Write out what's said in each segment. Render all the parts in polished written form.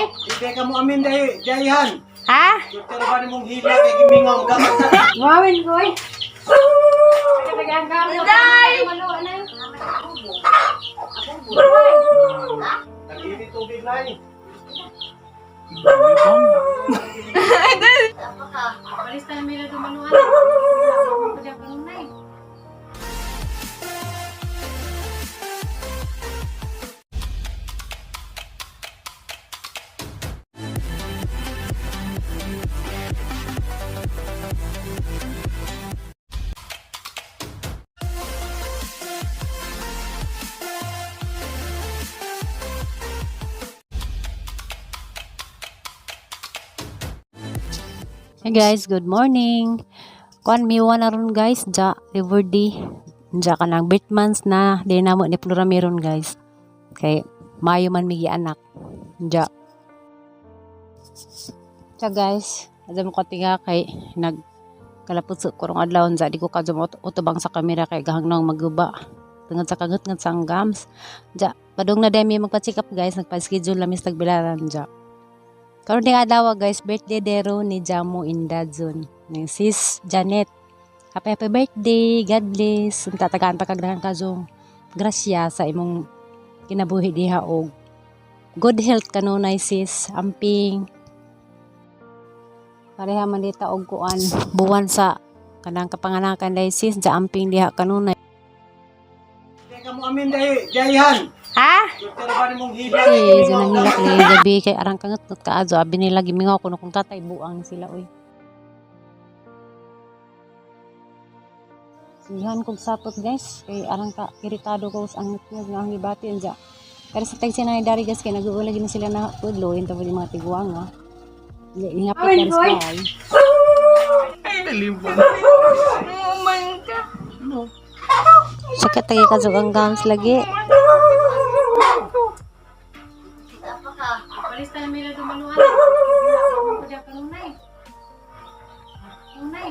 nay? Hindi ka mo amin dahihan. Ha? Pero ba ni mong hila kay gimingom ka? Mawin ko eh. Day! Nag-init tubig na eh. Palis na nila dumanuan. Pwede ako nung nay. Hey guys, good morning. Kuan miwa na ron guys, ja River D. Ja ka nang birthmonths na di na mo ni Flora meron guys. Kay Mayo man migi anak. Ja. Ja guys, adam ko tinga kay nag kalapot sa kurong adlaw ja di ko kadum utubang sa kamera kay gahangnong maguba. Tungod sa kagut sang gams. Ja, padung na demi magpa-check up guys, nagpa-schedule na mis tagbilaran ja. Karon ding adlaw guys, birthday dero ni Jamo Indadzon, ng sis Janet. Happy birthday, God bless. Unta tagaan pa kag daghang kazong grasya sa imong kinabuhi diha og good health kanunay sis, amping. Pareha man dita og kuan buwan sa kanang kapanganakan dai sis, ja amping diha kanunay. Hindi ka mo amin dahihan. Ha? Pero ba ni mong hila kay Si gimingom nila ka? kay gabi kay arang kangat kaazo abi nila gimingaw kuno kung tatay buang sila oy. Sihan kog sapot guys kay arang ka iritado ko sa angit nga nga hibati anja. Pero sa tag sinay dari guys kay nag-uula gid sila na tudlo into di mga tiguang ha. Inga pa Awen, guys boy. kay. Ay, nalibog. Uman ka. Sakit lagi kazog ang gams lagi. Palis na nila dumanuan. Pwede ako nung nay. Nung nay.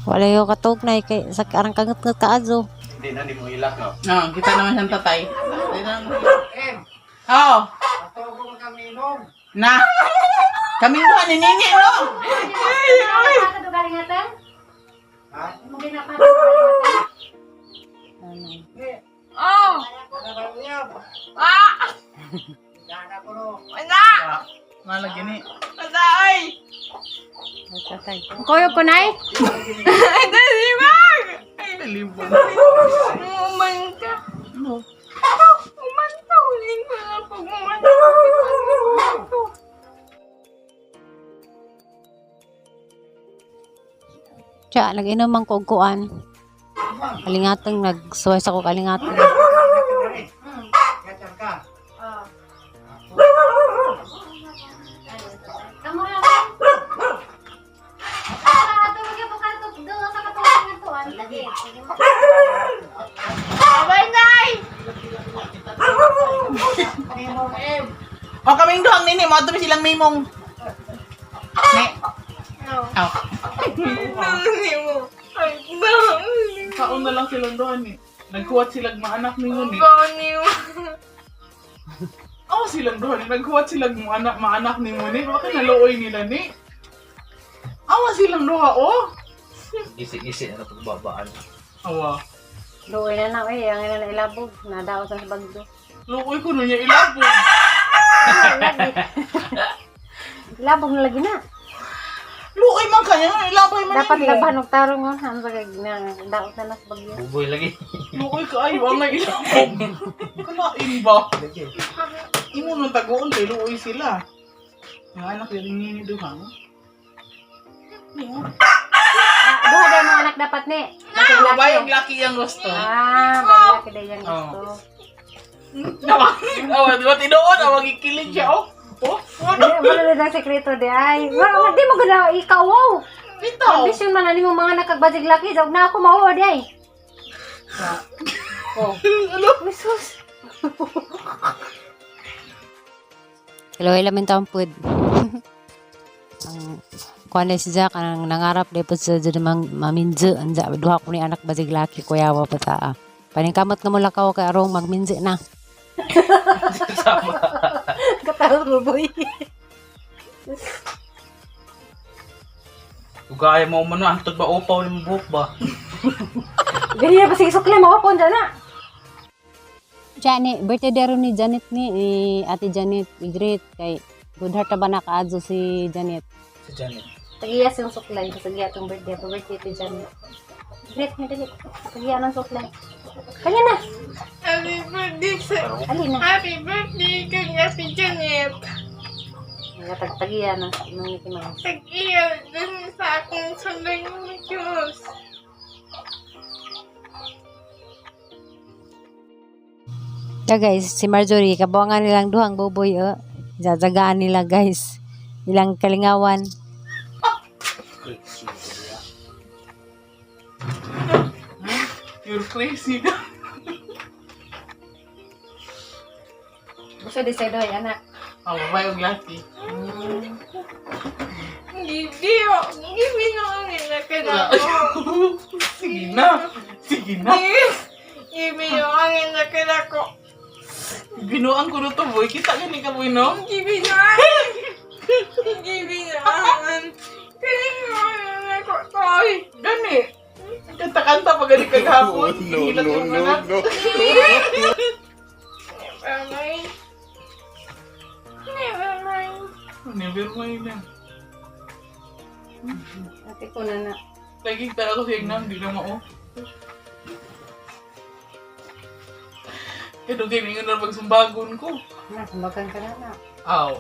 Wala yo katugnay kay sa arang kangat kaazo. Hindi na di mo hilak no. No, kita naman siyang tatay. Oh, Atogong kami nom. na. Kaming doon, niningi, no? Ano galing natin? Ha? Mo ginapata galing natin? Oh! Ano ba niya? Ah! Dana ko no. Wala! Malagi ni. Wala ay! Tatay. Koyo ko nay? Ay, dali bag! Ay, nalibog. Uman ka. No. Uman ka. Huling ko na pag uman. Tiya, nag-inom man ko og kuan. Kalingatong nagsuway sa ko kalingatong. Gatang ka. Kamu lang. Ato lagi po kanto do sa katulad ng tuan lagi. Abay nay. Oh, kaming doon, nini. Mga tumi silang mimong. Ne. Oh. Kaon na lang silang doon, eh. Nagkuhat silang mga anak ninyo, eh. Oh, silang doon. Nagkuhat silang mga anak ni mo, eh. Bakit naluoy nila, ni? Awa silang doha, oh. Isi-isi na pagbabaan. Awa. Luoy na na eh, ang ina ilabog, nadaot sa bagdo. Luoy ko nun niya ilabog. Ilabog na lagi na. Luoy man kanya, ilabay man Dapat nila. laban og tarong on, ang bagay na daot na nas bagyo. Buboy lagi. Luoy ka ay, wala ilabog. Kalain ba? Imo nung tagoon kay luoy sila. Yung anak yung nini duha. Duha day mga anak dapat ni. Ba yung laki yung gusto? Bala kada yang gusto. Awa, di ba tinuod? Awag ikilig siya, oh. Oh, ano? Wala na sekreto di ay. Wala di mo gud ikaw wow. Bitaw. Ambisyon man ani mo mga nakagbajig laki, jog na ako mao di ay. Oh, ano? Jesus. Hello, ilamin tampud. Ang kuan si Jack ang nangarap dapat sa judemang maminje anja duha ko ni anak bajig laki kuyawa pa ta. Paningkamot nga mo lakaw kay arong magminje na. Tao buboy. Ugaya mo man antod ba upaw ng buhok ba? Ganyan pa sige sukle mo ko na. Janet, birthday daro ni Janet ni Ate Janet, great kay good heart ba nakaadso si Janet. Si Janet. Tagiyas yung suklay, tagiya tong birthday, birthday ti Janet. Great ni dali. Tagiya ng suklay. Kanya na. Happy birthday sa... Ali na. Happy birthday kay Ate Janet. Tagiya ng Mickey Mouse. Tag-iya dun sa akong sunday ng Diyos. Yeah, guys, si Marjorie, kabuangan nilang duhang buboy, jajagaan nila, guys. Ilang kalingawan. You're crazy. Gusto di sa'yo, anak. Ah, babae og laki. Hindi binangin na ka na ako. Sige na. Sige na. Ibinangin na ka na ako. Binuang ko na to, boy. Kita gani ka, boy, no? Hindi binangin. Hindi binangin. Kailangan na ako, Toy. Gani. Kanta-kanta pa gani kaghapon. Hilat yung anak. Never mind. Never mind. Never mind na. Ate ko na na. Lagi kita ako siyang nang, di na mao. Ito kayo nga na pagsumbagon ko. Na, kumbagan ka na na. Aw.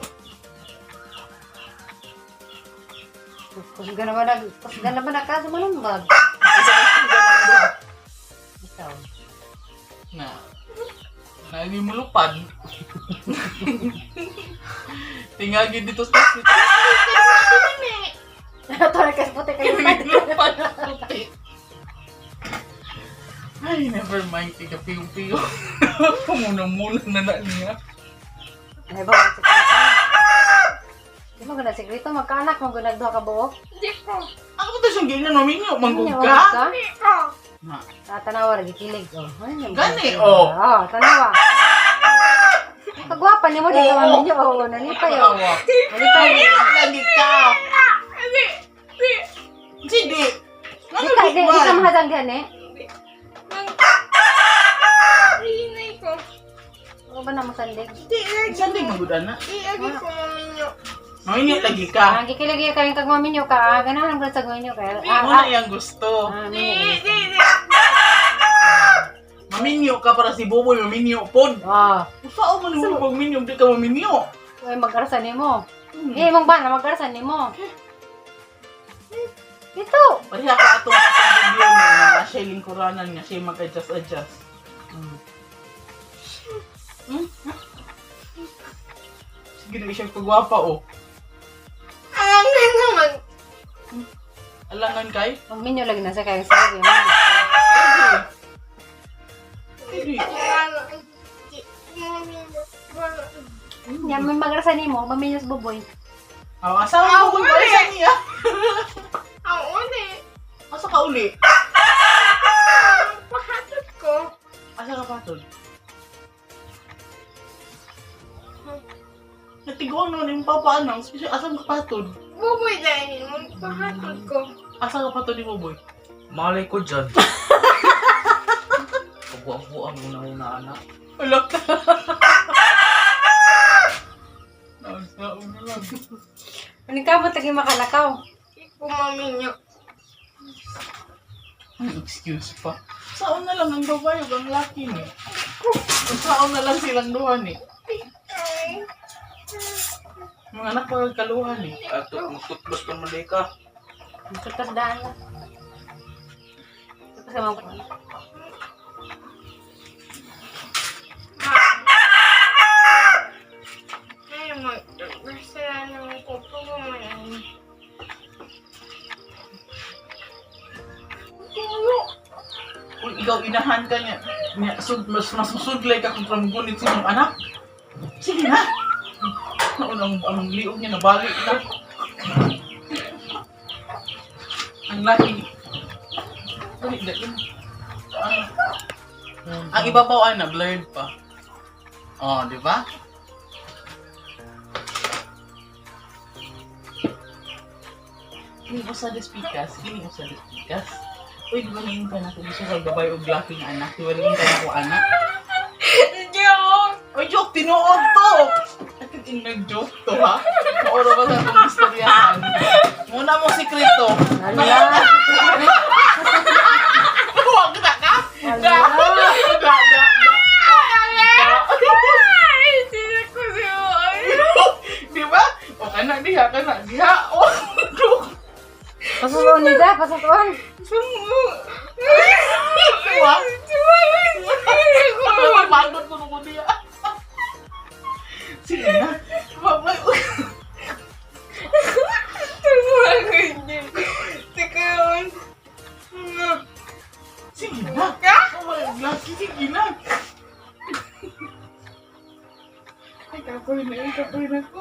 Kusga na ba na ka, sumalumbag. Isa na siya ganun ba? Ikaw. Na. Nagi mo lupad. Tingagi dito sa sit. Ito na kasi puti kayo. Lupad. Ay, never mind. Tiga piyo-piyo. Muna-muna na na niya. Ay ba, sikreto. Di mo gana sikreto, magkaanak mo gunagduha ka buo. Hindi ko. Ako to siyang ganyan, maminyo. Manggug Ano, ka. Hindi ko. Na. Tanawa, nagikilig. Oh, Gani, oh. Tanawa. Kagwapa ni mo, di ka mami niyo. Oh, nanipay, oh. Awa. Nanipay. Lagi ka. Hindi. Hindi. Hindi. Di ka mahadang diyan, eh. Hinay ko. Ano ba na masandig? Hindi lagi. Saan din magudan na? Hindi lagi ko maminyo. Maminyo lagi ka. Gikilig kayong kag mami niyo ka. Ganahan ko sa mami niyo ka. Muna yung gusto. Hindi. Hindi. Maminyo ka para si Boboy, maminyo pod. Saan man mo pag minyo, di ka maminyo. Ay, mag-arasan ni mo. Mong ba na mag-arasan ni mo? Ito. Pariha ka atong video niya na siya lingkuranan nga siya mag-adjust. Sige na siya pagwapa, oh. Ang naman. Alangan kay? Magminyo lagi na sa kayong sarili. Hindi. Yan, may mag-arasan ni mo. Maminyo sa buboy. Ang asawa ko, ba sa niya? Ang uli. Asa ka uli? Pahatod ko. Asa ka patod? Natiguan naman yung papaanang, asa ka patod? Buboy dahil mo. Pahatod ko. Asa ka patod ni Boboy? Malay ko dyan. Kabuang-buang muna anak. Wala ka. Nasaon na lang. Ano ka mo tagi makalakaw? Hindi ko maminyo. Excuse pa. Saon na lang ang babae ug ang laki ni. Saon na lang silang duha ni. Ay. Mga anak pa kaluhan ni. Ato, magtutbos pa malay ka. Tutas daan na. Tutas naman po. Ay, basta naman ko po kumain. Kung ikaw inahan ka niya, mas masusudlay ka kung pramgunit sa iyong anak. Sige na. Ang liog niya nabalik na. Ang laki. Dali, dali. Ang ibabaw ay na blurred pa. Oh, di ba? Kini usa despikas. Uy, di ba ngayon ka na kung gusto kay gabay o laki nga anak? Di ba ngayon ka na ko anak? Joke! Uy, joke! Tinuod to! Akin yung nag-joke to, ha? Mauro ba sa itong istoryahan? Muna mo sikreto. Hala. Huwag na ka! Da! Di ba? O anak diha, O, Pasutuan ni Jack, pasutuan. Wah. Bandot ko nung dia. Sige na. Babay. Sige na. Laki, sige na. Ay, kapoy na ako.